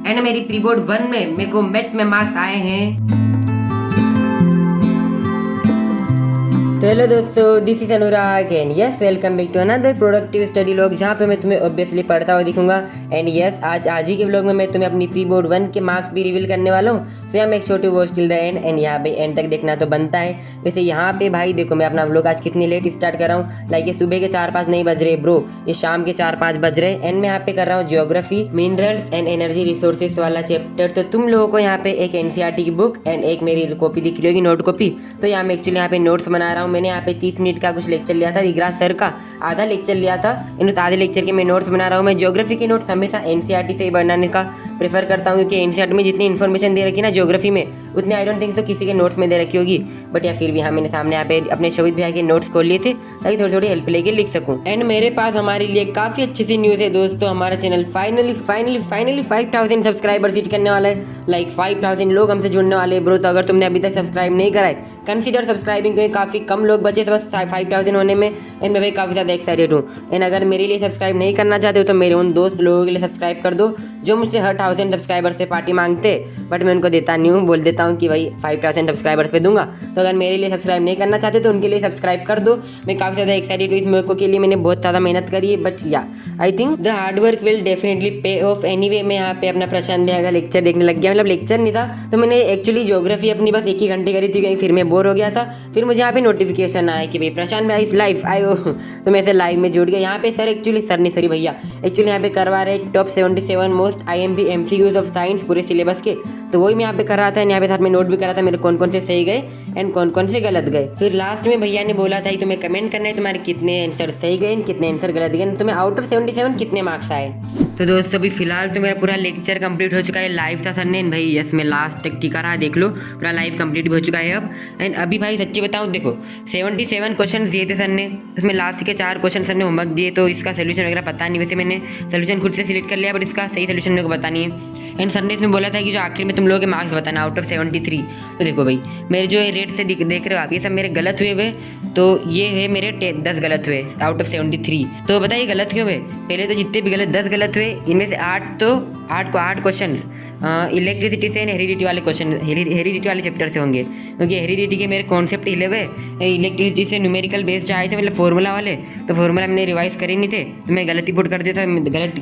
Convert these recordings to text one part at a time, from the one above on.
And मेरी pre board 1 में मेरे को मैथ्स में मार्क्स आए हैं। तो हेलो दोस्तों, this is Anurag and yes welcome back to another productive study vlog, जहाँ पे मैं तुम्हें ऑब्वियसली पढ़ता हुआ दिखूंगा। एंड यस आज ही के व्लॉग में मैं तुम्हें अपनी प्री बोर्ड 1 के मार्क्स भी रिवील करने वाला हूँ। सो मैं एक छोटी watch till the end and यहाँ पे एंड तक देखना तो बनता है। वैसे यहाँ पे भाई देखो, मैं अपना व्लॉग आज कितनी लेट स्टार्ट कर रहा हूँ। लाइक ये सुबह के 4-5 नहीं बज रहे ब्रो, ये शाम के 4-5 बज रहे। एंड मैं यहाँ पे कर रहा हूँ geography, minerals and energy resources वाला चैप्टर। तो तुम लोगों को यहाँ पे एक एनसीईआरटी की बुक एंड एक मेरी कॉपी दिख रही होगी, नोट कॉपी। तो यहाँ मैं एक्चुअली यहाँ पे नोट्स बना रहा हूँ। मैंने यहाँ पे 30 मिनट का कुछ लेक्चर लिया था, दिगराज सर का आधा लेक्चर लिया था। इन उस आधे लेक्चर के मैं नोट्स बना रहा हूँ। मैं ज्योग्राफी के नोट्स हमेशा एनसीईआरटी से ही बनाने का प्रेफर करता हूँ, क्योंकि एनसीईआरटी में जितनी इन्फॉर्मेशन दे रखी ना ज्योग्राफी में, उतने आई डोंट थिंक तो किसी के नोट्स में दे रखी होगी। बट या फिर भी हाँ, मैंने सामने यहाँ पे अपने शोभित भैया के नोट्स खोल लिए थे ताकि थोड़ी थोड़ी हेल्प लेके लिख सकूँ। एंड मेरे पास हमारे लिए काफ़ी अच्छी सी न्यूज़ है दोस्तों, हमारा चैनल फाइनली 5000 सब्सक्राइबर्स हिट करने वाला है। लाइक 5000 लोग हमसे जुड़ने वाले हैं ब्रो। तो अगर तुमने अभी तक सब्सक्राइब नहीं करा है, कंसीडर सब्सक्राइबिंग, क्योंकि काफ़ी कम लोग बचे थे बस 5000 होने में। एंड मैं भाई काफ़ी ज़्यादा एक्साइटेड हूँ। एंड अगर मेरे लिए सब्सक्राइब नहीं करना चाहते हो तो मेरे उन दोस्त लोगों के लिए सब्सक्राइब कर दो जो मुझसे हर 1000 सब्सक्राइबर से पार्टी मांगते, बट मैं उनको देता नहीं हूँ। बोल देता हूँ कि भाई 5000 सब्सक्राइबर्स पे दूंगा। तो अगर मेरे लिए सब्सक्राइब नहीं करना चाहते तो उनके लिए सब्सक्राइब कर दो। मैं काफ़ी ज़्यादा एक्साइटेड हूँ इस मौके के लिए। मैंने बहुत ज़्यादा मेहनत करी है, बट या I think the hard work will definitely पे ऑफ। एनीवे मैं यहाँ पे अपना प्रशांत भैया का लेक्चर देखने लग गया। मतलब लेक्चर नहीं था तो मैंने एक्चुअली ज्योग्राफी अपनी बस 1 ही घंटे करी थी, क्योंकि फिर मैं बोर हो गया था। फिर मुझे यहाँ पे नोटिफिकेशन आया कि भाई प्रशांत भैया इस लाइव आयो। तो मैं ऐसे लाइव में जुड़ गया। यहाँ पे सर एक्चुअली सर नहीं सॉरी भैया एक्चुअली यहाँ पे करवा रहे top 77 most IMP MCQs of science पूरे सिलेबस के। तो वही मैं यहाँ पे कर रहा था। यहाँ पे साथ में नोट भी करा था मेरे कौन कौन से सही गए एंड कौन कौन से गलत गए। फिर लास्ट में भैया ने बोला था कि तुम्हें कमेंट करना है तुम्हारे कितने आंसर सही गए कितने आंसर गलत गए, तुम्हें आउट ऑफ 77 कितने मार्क्स आए। तो दोस्तों अभी फिलहाल तो मेरा पूरा लेक्चर कंप्लीट हो चुका है। लाइव था सर ने भाई, यस मैं लास्ट तक टिका रहा, देख लो पूरा लाइव कंप्लीट हो चुका है अब। एंड अभी भाई सच्ची बताऊँ, देखो 77 क्वेश्चन दिए थे सर ने, उसमें लास्ट के 4 क्वेश्चन सर ने होमवर्क दिए। तो इसका सोल्यूशन वगैरह पता नहीं, वैसे मैंने सोल्यूशन खुद से सिलेक्ट कर लिया, बट इसका सही सोल्यूशन मेरे को पता नहीं है। एंड सर ने इसमें बोला था कि जो आखिर में तुम लोगों के मार्क्स बताना आउट ऑफ 73। तो देखो भाई मेरे जो रेट से देख रहे हो आप, ये सब मेरे गलत हुए हुए। तो ये है मेरे 10 गलत हुए आउट ऑफ 73। तो बताइए गलत क्यों हुए? पहले तो जितने भी गलत 10 गलत हुए, इनमें से 8 क्वेश्चन इलेक्ट्रिसिटी से हेरिडिटी वाले क्वेश्चन हेरिडिटी वाले चैप्टर से होंगे, क्योंकि हेरिडिटी के मेरे कॉन्सेप्ट हिले हुए, इलेक्ट्रिसिटी से न्यूमेरिकल बेस्ड आए थे, मतलब फॉर्मूला वाले। तो फॉर्मूला मैंने रिवाइज करे नहीं थे, तो मैं गलत ही पुट कर देता,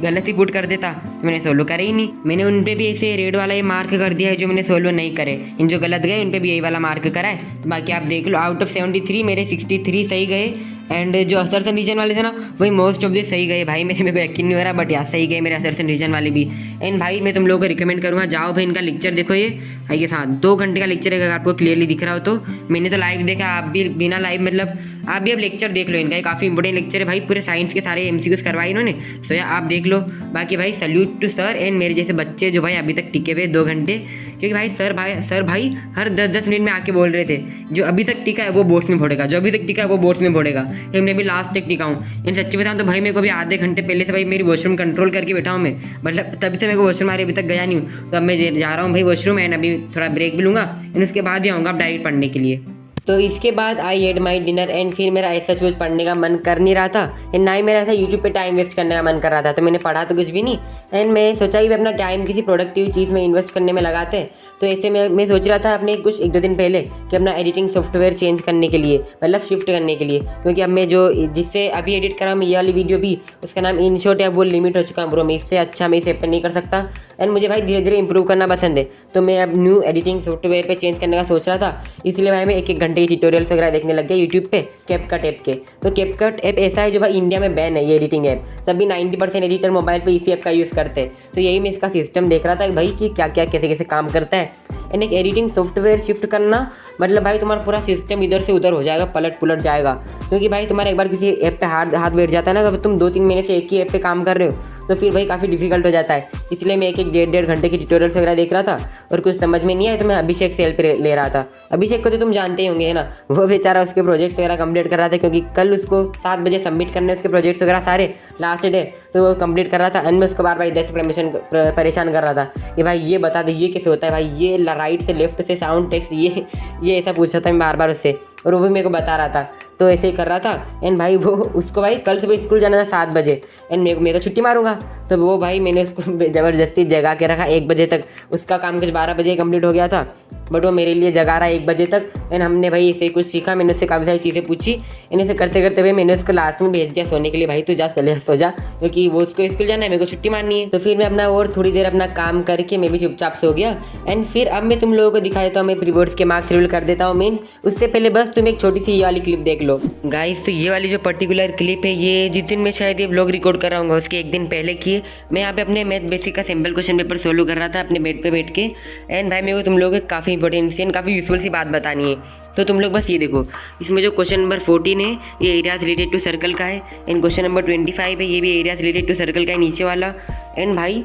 गलत ही पुट कर देता, तो मैंने सोल्व करे ही नहीं। मैंने उन पे भी ऐसे रेड वाला ये मार्क कर दिया है जो मैंने सोल्व नहीं करे। इन जो गलत गए उन पे भी यही वाला मार्क करा है। तो बाकी आप देख लो, आउट ऑफ 73 मेरे 63 सही गए। एंड जो असर्सन रीजन वाले थे ना, वही मोस्ट ऑफ द सही गए भाई। मेरे को यकीन नहीं हो रहा, बट यार सही गए मेरे असर्सन रीजन वाले भी। एंड भाई मैं तुम लोगों को रिकमेंड करूँगा, जाओ भाई इनका लेक्चर देखो। ये साथ 2 घंटे का लेक्चर है, अगर आपको क्लियरली दिख रहा हो तो। मैंने तो लाइव देखा, आप भी बिना लाइव मतलब आप भी अब लेक्चर देख लो इनका, काफ़ी इंपॉर्टेंट लेक्चर है भाई। पूरे साइंस के सारे MCQs करवाए इन्होंने, सो यार आप देख लो। बाकी भाई सल्यूट टू सर एंड मेरे जैसे बच्चे जो भाई अभी तक टिके हुए 2 घंटे, क्योंकि भाई सर भाई हर 10-10 मिनट में आके बोल रहे थे जो अभी तक टिका है वो बोर्ड्स में फोड़ेगा, जो अभी तक टिका है वो बोर्ड्स में फोड़ेगा। हमने भी लास्ट तक टिका हूँ। इन सच्ची बताऊँ तो भाई मेरे को भी आधे घंटे पहले से भाई मेरी वॉशरूम कंट्रोल करके बैठा हूँ मैं, मतलब तभी से मेरे को वॉशरूम आ रही, अभी तक गया नहीं हूँ। तो अब मैं जा रहा हूँ भाई वॉशरूम, एंड अभी थोड़ा ब्रेक भी लूँगा, एंड उसके बाद ही आऊँगा डायरेक्ट पढ़ने के लिए। तो इसके बाद I had my dinner and फिर मेरा ऐसा कुछ पढ़ने का मन कर नहीं रहा था, एंड ना ही मेरा ऐसा यूट्यूब पे टाइम वेस्ट करने का मन कर रहा था। तो मैंने पढ़ा तो कुछ भी नहीं, एंड मैं सोचा कि अपना टाइम किसी प्रोडक्टिव चीज़ में इन्वेस्ट करने में लगाते हैं। तो ऐसे मैं सोच रहा था अपने कुछ 1-2 दिन पहले कि अपना एडिटिंग सॉफ्टवेयर चेंज करने के लिए, मतलब शिफ्ट करने के लिए, क्योंकि अब मैं जो जिससे अभी एडिट कर रहा हूँ मैं ये वाली वीडियो भी, उसका नाम InShot है, वो लिमिट हो चुका है ब्रो। मैं इससे अच्छा मैं इस ऐप पर नहीं कर सकता, एंड मुझे भाई धीरे धीरे इंप्रूव करना पसंद है। तो मैं अब न्यू एडिटिंग सॉफ्टवेयर पे चेंज करने का सोच रहा था, इसलिए भाई मैं 1-1 घंटे की ट्यूटोरियल्स वगैरह देखने लग गया यूट्यूब पे कैपकट ऐप के। तो कैपकट ऐप ऐसा है जो भाई इंडिया में बैन है, ये एडिटिंग ऐप। सभी 90% एडिटर मोबाइल पे इसी ऐप का यूज़ करते हैं। तो यही मैं इसका सिस्टम देख रहा था भाई कि क्या क्या कैसे कैसे काम करता है। एंड एक एडिटिंग सॉफ्टवेयर शिफ्ट करना मतलब भाई तुम्हारा पूरा सिस्टम इधर से उधर हो जाएगा, पलट पुलट जाएगा। क्योंकि भाई तुम्हारा एक बार किसी ऐप पे हाथ बैठ जाता है ना, अगर तुम 2-3 महीने से एक ही ऐप पे काम कर रहे हो तो फिर भाई काफ़ी डिफिकल्ट हो जाता है। इसलिए मैं 1-1 घंटे की ट्यूटोरियल्स वगैरह देख रहा था, और कुछ समझ में नहीं आया तो मैं अभिषेक से हेल्प ले रहा था। अभिषेक को तो तुम जानते ही होंगे है ना, वो बेचारा उसके प्रोजेक्ट्स वगैरह कंप्लीट कर रहा था, क्योंकि कल उसको 7 बजे सबमिट करने उसके प्रोजेक्ट्स वगैरह सारे लास्ट डे, तो वो कंप्लीट कर रहा था। एंड मैं उसको बार इधर से परेशान कर रहा था कि भाई ये बता दे ये कैसे होता है, भाई ये राइट से लेफ्ट से साउंड टेक्स्ट ये ऐसा पूछ रहा था मैं बार उससे, और वो भी मेरे को बता रहा था। तो ऐसे ही कर रहा था। एंड भाई वो उसको भाई कल सुबह स्कूल जाना था 7 बजे। एंड मैं तो छुट्टी मारूंगा, तो वो भाई मैंने उसको ज़बरदस्ती जगा के रखा 1 बजे तक। उसका काम कुछ 12 बजे कंप्लीट हो गया था, बट वो मेरे लिए जगा रहा 1 बजे तक। एंड हमने भाई ऐसे कुछ सीखा, मैंने उससे काफ़ी सारी चीज़ें पूछी। एंड ऐसे करते करते भाई मैंने उसको लास्ट में भेज दिया सोने के लिए, भाई तू जा चले सो जा, क्योंकि वो उसको स्कूल जाना है, मेरे को छुट्टी मारनी है। तो फिर मैं अपना और थोड़ी देर अपना काम करके मैं भी चुपचाप सो गया। एंड फिर अब मैं तुम लोगों को दिखा देता हूँ, मैं प्री बोर्ड्स के मार्क्स रिवील कर देता हूँ मीन्स। उससे पहले बस तुम एक छोटी सी ये वाली क्लिप देख लो गाइस। तो ये वाली जो पर्टिकुलर क्लिप है, ये जिस दिन मैं शायद ये व्लॉग रिकॉर्ड कर रहा हूँ उसके एक दिन पहले की है। मैं यहाँ पे अपने मैथ बेसिक का सिंपल क्वेश्चन पेपर सोल्व कर रहा था अपने बेड पे बैठ के। एंड भाई मेरे को तुम लोगों को काफ़ी इंपॉर्टेंट एंड काफ़ी यूजफुल सी बात बतानी है। तो तुम लोग बस ये देखो, इसमें जो क्वेश्चन नंबर 14 है ये एरियाज रिलेटेड टू सर्कल का है। एंड क्वेश्चन नंबर 25 है, ये भी एरियाज रिलेटेड टू सर्कल का है नीचे वाला। एंड भाई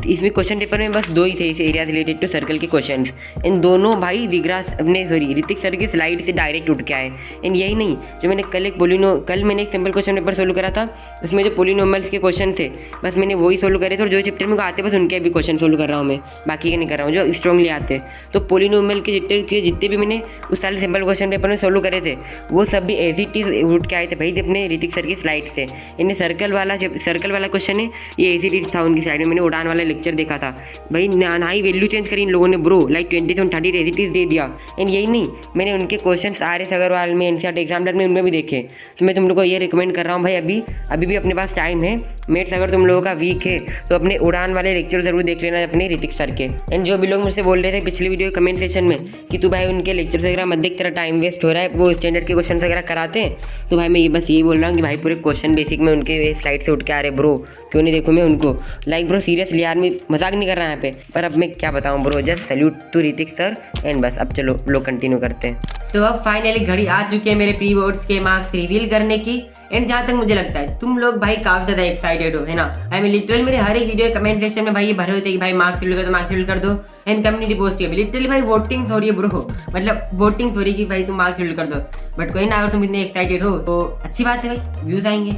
इसमें क्वेश्चन पेपर में बस 2 ही थे इस एरियाज रिलेटेड टू सर्कल के क्वेश्चन। एंड दोनों भाई ऋतिक सर की स्लाइड से डायरेक्ट उठ के आए। एंड यही नहीं, जो मैंने कल मैंने एक सिंपल क्वेश्चन पेपर सोल्व करा था, उसमें जो पोलिनोमियल्स के क्वेश्चन थे बस मैंने वही सोल्व करे थे। और जो चैप्टर में आते बस उनके भी क्वेश्चन सोल्व कर रहा हूँ मैं, बाकी के नहीं कर रहा हूँ जो स्ट्रॉन्गली आते। तो पोलिनोमियल के जितने भी मैंने उस साल सिंपल क्वेश्चन पेपर में सोल्व करे थे वो सब भी एज इट इज उठ के आए थे भाई अपने ऋतिक सर की स्लाइड से। इन्हें सर्कल वाला क्वेश्चन है ये एज इट इज था उनकी स्लाइड में। मैंने उड़ान वाला लेक्चर देखा था भाई, ना ही वैल्यू चेंज करी इन लोगों ने bro, like 27 30 as it is दे दिया। एंड यही नहीं, मैंने उनके क्वेश्चन RS अग्रवाल में एनसीईआरटी एग्जामिनर में उनमें भी देखे। तो मैं तुम लोग को ये रिकमेंड कर रहा हूँ भाई, अभी भी अपने पास टाइम है, मेथ्स अगर तुम लोगों का वीक है तो अपने उड़ान वाले लेक्चर जरूर देख लेना अपने ऋतिक सर के। एंड जो भी लोग मुझसे बोल रहे थे पिछली वीडियो कमेंट सेक्शन में कि तू भाई उनके लेक्चर्स वगैरह मत देख, तेरा टाइम वेस्ट हो रहा है, वो स्टैंडर्ड के क्वेश्चन वगैरह कराते हैं। तो भाई मैं बस यही बोल रहा हूँ कि भाई पूरे क्वेश्चन बेसिक में उनके स्लाइड से उठ के आ रहे ब्रो, क्यों नहीं देखूँ मैं उनको। लाइक ब्रो सीरियसली यार, मैं मजाक नहीं कर रहा यहाँ पे, पर अब मैं क्या बताऊँ bro, just salute to Hrithik sir. And बस अब चलो लोग कंटिन्यू करते हैं। तो अब फाइनली घड़ी आ चुकी है मेरे प्री बोर्ड्स के मार्क्स रिवील करने की। एंड जहाँ तक मुझे लगता है तुम लोग भाई काफी ज्यादा एक्साइटेड हो, है ना। आई मीन लिटरली मेरे हर एक वीडियो कमेंट सेक्शन में भाई ये भरे होते हैं कि भाई मार्क्स रिवील कर दो एंड कम्युनिटी पोस्ट किया। लिटरली भाई वोटिंग हो रही है ब्रो, मतलब वोटिंग हो रही है कि भाई तुम मार्क्स रिवील कर दो। बट कोई ना, अगर तुम इतने एक्साइटेड हो तो अच्छी बात है भाई, व्यूज आएंगे।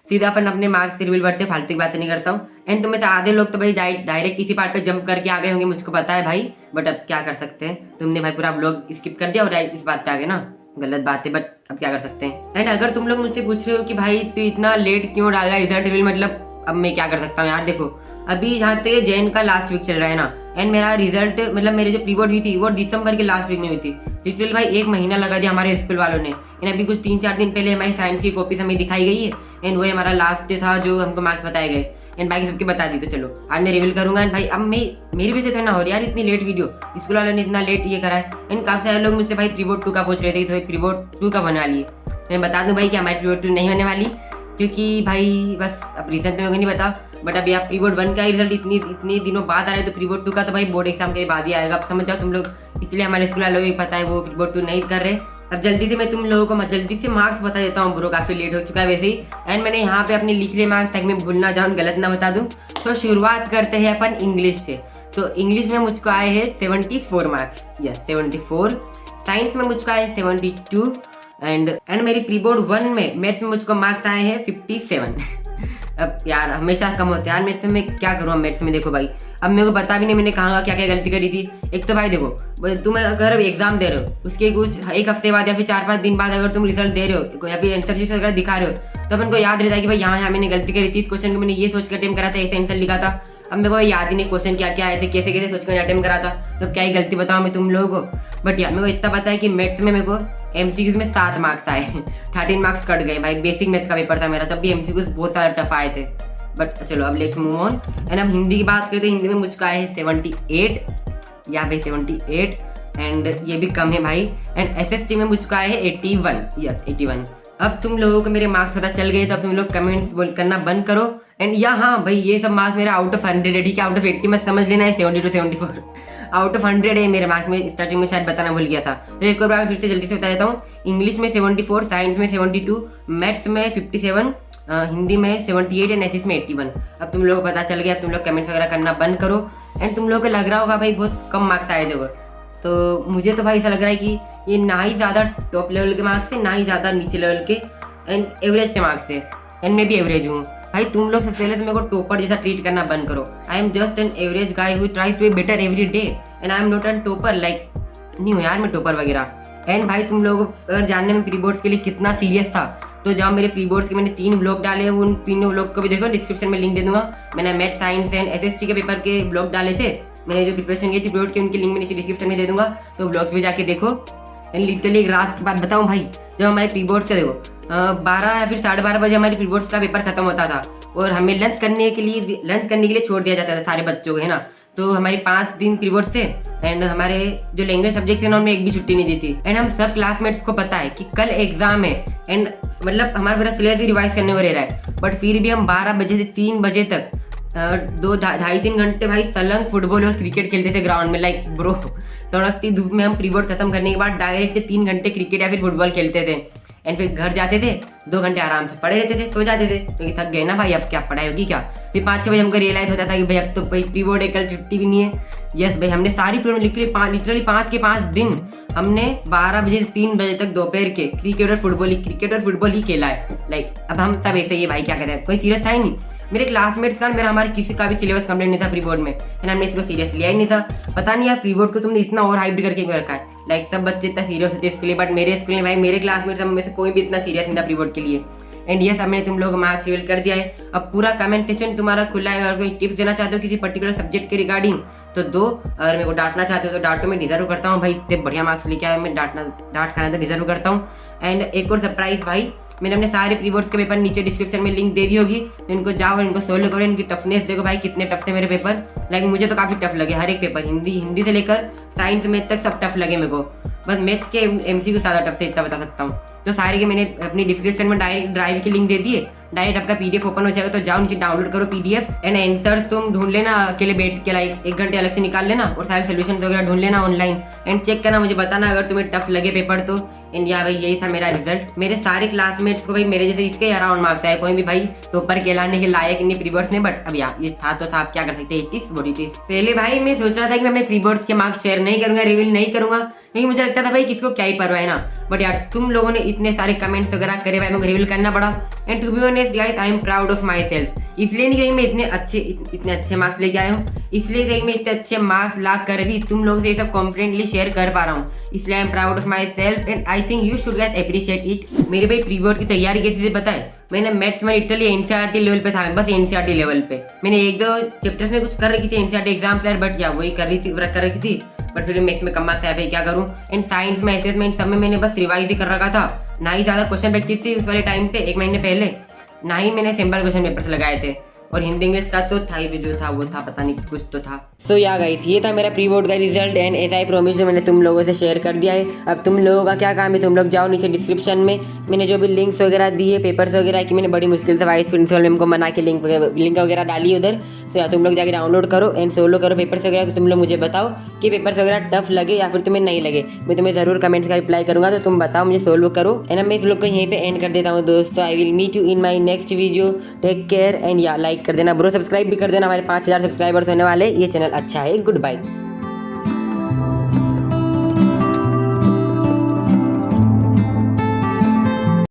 सीधा अपन अपने मार्क्स रिवील करते, फालतू की बातें नहीं करता हूँ। एंड तुम्हें से आधे लोग तो भाई डायरेक्ट इसी पार्ट पे जंप करके आ गए होंगे, मुझको पता है भाई, बट अब क्या कर सकते हैं, तुमने भाई पूरा ब्लॉग स्किप कर दिया और इस बात पे आ गए ना, गलत बात है, बट अब क्या कर सकते हैं। एंड अगर तुम लोग मुझसे पूछ रहे हो कि भाई तू इतना लेट क्यों डाल रहा है रिजल्ट रिवील, मतलब अब मैं क्या कर सकता हूँ यार। देखो अभी जहाँ तक जैन का लास्ट वीक चल रहा है ना, एंड मेरा रिजल्ट मतलब मेरे जो प्री बोर्ड हुई थी वो दिसंबर के लास्ट वीक में हुई थी। लिटरली भाई 1 महीना लगा दिया हमारे स्कूल वालों ने। एंड अभी कुछ 3-4 दिन पहले हमारी साइंस की कॉपीज हमें दिखाई गई है। एंड वही हमारा लास्ट डे था जो हमको मार्क्स बताए गए। एंड बाकी सबके बता दी। तो चलो आज मैं रिवील करूंगा। एंड भाई अब मेरी वजह से ना हो रही यार इतनी लेट वीडियो, स्कूल वालों ने इतना लेट ये करा है। एंड काफी सारे लोग मुझसे भाई प्री बोर्ड 2 का पूछ रहे थे, तो भाई प्री बोर्ड 2 का बनने वाली है। मैं बता दूं भाई कि हमारी प्री बोर्ड 2 नहीं होने वाली, क्योंकि भाई बस अब रीजन तो मेरे को नहीं पता, बट अभी आप प्री बोर्ड 1 का रिजल्ट इतनी दिनों बाद आ रहा है, तो प्री बोर्ड 2 का तो भाई बोर्ड एग्जाम के बाद ही आएगा। अब समझ जाओ तुम लोग, इसलिए हमारे स्कूल वालों को पता है वो प्री बोर्ड 2 नहीं कर रहे। अब जल्दी से मैं तुम लोगों को जल्दी से मार्क्स बता देता हूँ ब्रो, काफी लेट हो चुका है वैसे ही। एंड मैंने यहाँ पे अपने लिख रहे मार्क्स ताकि मैं भूल ना जाऊँ, गलत ना बता दूँ। तो शुरुआत करते हैं अपन इंग्लिश से। तो इंग्लिश में मुझको आए हैं 74 मार्क्स, यस 74। साइंस में मुझको आए 72। एंड मेरी प्री बोर्ड 1 में मैथ्स में मुझको मार्क्स आए हैं 57। अब यार हमेशा कम होते हैं यार मैथ्स में, मैं क्या करूँ मैथ्स में। देखो भाई अब मेरे को पता भी नहीं मैंने कहाँ क्या क्या गलती करी थी। एक तो भाई देखो तुम अगर एग्जाम दे रहे हो उसके कुछ 1 हफ्ते बाद या फिर 4-5 दिन बाद अगर तुम रिजल्ट दे रहे हो या फिर आंसर शीट वगैरह दिखा रहे हो, तो अपन को याद रहता है कि भाई यहाँ मैंने गलती करी थी, इस क्वेश्चन को मैंने ये सोच कर अटेम्प्ट करा था, ऐसे आंसर लिखा था। अब मेरे को याद ही नहीं क्वेश्चन क्या क्या आए थे, कैसे कैसे सोच कर अटेम्प्ट करा था, तो क्या ही गलती बताऊँ मैं तुम लोगों को। बट यार मेरे को इतना पता है कि मैथ्स में मेरे को MCQs में 7 मार्क्स आए, 13 मार्क्स कट गए भाई। बेसिक मैथ का पेपर था मेरा, तब भी MCQs बहुत सारे टफ आए थे। बट चलो अब लेट्स मूव ऑन। एंड अब हिंदी की बात करें तो हिंदी में मुझको आए हैं 78, या भाई 78। एंड ये भी कम है भाई। एंड SST में मुझको आए हैं 81, यस 81। अब तुम लोगों को मेरे मार्क्स पता चल गए, तो अब तुम लोग कमेंट्स करना बंद करो। एंड या हाँ भाई ये सब मार्क्स मेरा आउट ऑफ 100 है, ठीक है, आउट ऑफ 80 मत समझ लेना है, 70 to 74 आउट ऑफ 100 है मेरे मार्क्स में। स्टार्टिंग में शायद बताना भूल गया था, तो एक और बार फिर से जल्दी से बता देता हूँ। इंग्लिश में 74, साइंस में 72, मैथ्स में 57, हिंदी में 78 एंड एसिस में 81। अब तुम लोग को पता चल गया, अब तुम लोग कमेंट्स वगैरह करना बंद करो। एंड तुम लोग को लग रहा होगा भाई बहुत कम मार्क्स आए थे वो, तो मुझे तो भाई ऐसा लग रहा है कि ये ना ही ज़्यादा टॉप लेवल के मार्क्स है ना ही ज़्यादा नीचे लेवल के, एंड एवरेज से मार्क्स है। एंड मैं भी एवरेज हूँ भाई। तुम लोग सबसे पहले तो मेरे को टॉपर जैसा ट्रीट करना बंद करो। I am just an average guy who tries to be better every day, and I am not an topper. Like नहीं हूँ यार मैं टॉपर वगैरह। एंड भाई तुम लोग अगर जानने में प्री बोर्ड्स के लिए कितना सीरियस था, तो जब मेरे प्री बोर्ड्स के मैंने 3 ब्लॉग डाले, उन तीनों ब्लॉग को भी देखो, डिस्क्रिप्शन में लिंक दे दूंगा। मैंने मैथ, साइंस एंड एसएसटी के पेपर के ब्लॉग डाले थे, मैंने जो प्रिपरेशन की थी बोर्ड की, उनकी लिंक मैं नीचे डिस्क्रिप्शन में दे दूंगा, तो ब्लॉग्स भी जाके देखो। एंड लिटरली एक रात की बात बताऊँ भाई, जब हमारे प्री बोर्ड्स का देखो 12 या फिर 12:30 बजे हमारे प्री बोर्ड्स का पेपर खत्म होता था, और हमें लंच करने के लिए छोड़ दिया जाता था सारे बच्चों को, है ना। तो हमारी 5 दिन प्री बोर्ड थे, एंड हमारे जो लैंग्वेज सब्जेक्ट थे उन्होंने एक भी छुट्टी नहीं दी थी। एंड हम सब क्लासमेट्स को पता है कि कल एग्जाम है, एंड मतलब हमारा पूरा सिलेबस भी रिवाइज करने को रह रहा है, बट फिर भी हम 12 बजे से 3 बजे तक 2-2.5-3 घंटे भाई सलंग फुटबॉल और क्रिकेट खेलते थे ग्राउंड में। लाइक ब्रो, तड़कती धूप में हम प्री बोर्ड खत्म करने के बाद डायरेक्ट 3 घंटे क्रिकेट या फिर फुटबॉल खेलते थे, एंड फिर घर जाते थे, 2 घंटे आराम से पढ़े रहते थे, सो जाते थे, क्योंकि थक गए ना भाई, अब क्या पढ़ाई होगी क्या। फिर 5-6 बजे हमको रियलाइज होता था कि भाई अब तो भाई प्री बोर्ड है, कल छुट्टी भी नहीं है। यस भाई, हमने सारी लिटरली 5 के 5 दिन हमने 12 बजे से 3 बजे तक दोपहर के क्रिकेट और फुटबॉल ही खेला है। लाइक अब हम तब ऐसे ही भाई क्या करें, कोई सीरियस था ही नहीं। मेरे क्लासमेट्स का हमारे किसी का भी सिलेबस कंप्लीट नहीं था प्री बोर्ड में, एंड हमने इसको सीरियस लिया ही नहीं था। पता नहीं यार प्री बोर्ड को तुमने इतना ओवर हाइप करके क्यों रखा है। लाइक सब बच्चे इतना सीरियस होते इसके लिए, बट मेरे स्कूल में भाई मेरे क्लासमेट्स में से कोई भी इतना सीरियस नहीं था प्री बोर्ड के लिए। एंड यस, हमने तुम लोग मार्क्स रिवील कर दिया है। अब पूरा कमेंट सेक्शन तुम्हारा खुला है, अगर कोई टिप्स देना चाहते हो किसी पर्टिकुलर सब्जेक्ट के रिगार्डिंग तो दो, अगर मेरे को डांटना चाहते हो तो डांटो, मैं डिजर्व करता हूँ भाई, इतने बढ़िया मार्क्स लेके आया, मैं डांट खाना तो डिजर्व करता हूँ। एंड एक और सरप्राइज भाई, मैंने अपने सारे प्री बोर्ड्स के पेपर नीचे डिस्क्रिप्शन में लिंक दे दी होगी, तो इनको जाओ और इनको सोल्व करो। इनकी टफनेस देखो भाई कितने टफ थे मेरे पेपर। लाइक मुझे तो काफ़ी टफ लगे हर एक पेपर, हिंदी से लेकर साइंस मैथ तक सब टफ लगे मेरे को, बस मैथ के एमसीक्यू ज़्यादा टफ थे, इतना बता सकता हूँ। तो सारे के मैंने अपनी डिस्क्रिप्शन में डायरेक्ट ड्राइव की लिंक दे दिए, डायरेक्ट आपका पीडीएफ ओपन हो जाएगा, तो जाओ नीचे डाउनलोड करो पीडीएफ, एंड आंसर्स तुम ढूंढ लेना अकेले बैठ के, लाइक 1 घंटे अलग से निकाल लेना और सारे सोल्यूशन वगैरह ढूंढ लेना ऑनलाइन, एंड चेक करना, मुझे बताना अगर तुम्हें टफ लगे पेपर तो। एंड या भाई यही था मेरा रिजल्ट। मेरे सारे क्लासमेट्स को भाई मेरे जैसे इसके अराउंड मार्क्स आए, कोई भी भाई टॉपर कहलाने के लायक नहीं प्री बोर्ड्स ने, बट अब यार ये था तो था, आप क्या कर सकते हैं, 80-42। पहले भाई मैं सोच रहा था कि मैं अपने प्री बोर्ड्स के मार्क्स शेयर नहीं करूंगा, रिवील नहीं करूंगा, क्योंकि मुझे लगता था भाई किसको क्या ही परवाह है ना। बट यार तुम लोगों ने इतने सारे कमेंट्स वगैरह करे भाई, मुझे रिवील करना पड़ा। And to be honest guys, I am proud of my self. इसलिए नहीं कहीं मैं इतने अच्छे मार्क्स लेके आया हूँ, इसलिए कहीं मैं इतने अच्छे मार्क्स ला कर भी तुम लोगों से ये सब कॉन्फिडेंटली शेयर कर पा रहा हूँ, इसलिए आई am proud of my self, and I think you should guys appreciate it. मेरे भाई प्री बोर्ड की तैयारी कैसे से पता है, मैंने मैथ्स में लिटरली एनसीईआरटी लेवल पे था, बस एनसीईआरटी लेवल पे। मैंने 1-2 चैप्टर्स में कुछ कर रखी थी एनसीईआरटी एग्जाम प्लान, बट या वही कर रखी थी, बट फिर मैथ्स में कम मार्क्स आया भाई, क्या करूँ। एंड साइंस में एसएस में इन सब में मैंने बस रिवाइज ही कर रखा था, ना ही ज़्यादा क्वेश्चन प्रैक्टिस थी उस वाले टाइम पे 1 महीने पहले, ना ही मैंने सिंपल क्वेश्चन पेपर्स लगाए थे, और हिंदी इंग्लिश का तो था ही, जो था वो था, पता नहीं कुछ तो था। सो या गाइस, ये था मेरा प्री बोर्ड का result, and as I promise मैंने तुम लोगों से शेयर कर दिया है। अब तुम लोगों का क्या काम है, तुम लोग जाओ नीचे डिस्क्रिप्शन में, मैंने जो भी लिंक्स वगैरह दी है पेपर्स वगैरह की, मैंने बड़ी मुश्किल से वाइस प्रिंसिपल मैम को मना के लिंक वगैरह डाली उधर। सो या तुम लोग जाके डाउनलोड करो एंड सोलो करो पेपर्स वगैरह। तो तुम लोग मुझे बताओ कि पेपर्स वगैरह टफ लगे या फिर तुम्हें नहीं लगे, मैं तुम्हें ज़रूर कमेंट्स का रिप्लाई करूँगा, तो तुम बताओ, मुझे सोल्व करो। एंड मैं इस लोग को यहीं पे एंड कर देता हूँ दोस्तों। I will meet you in my next video, take care, and या लाइक कर देना ब्रो, सब्सक्राइब भी कर देना, हमारे 5000 सब्सक्राइबर्स होने वाले, ये चैनल अच्छा है। Good bye.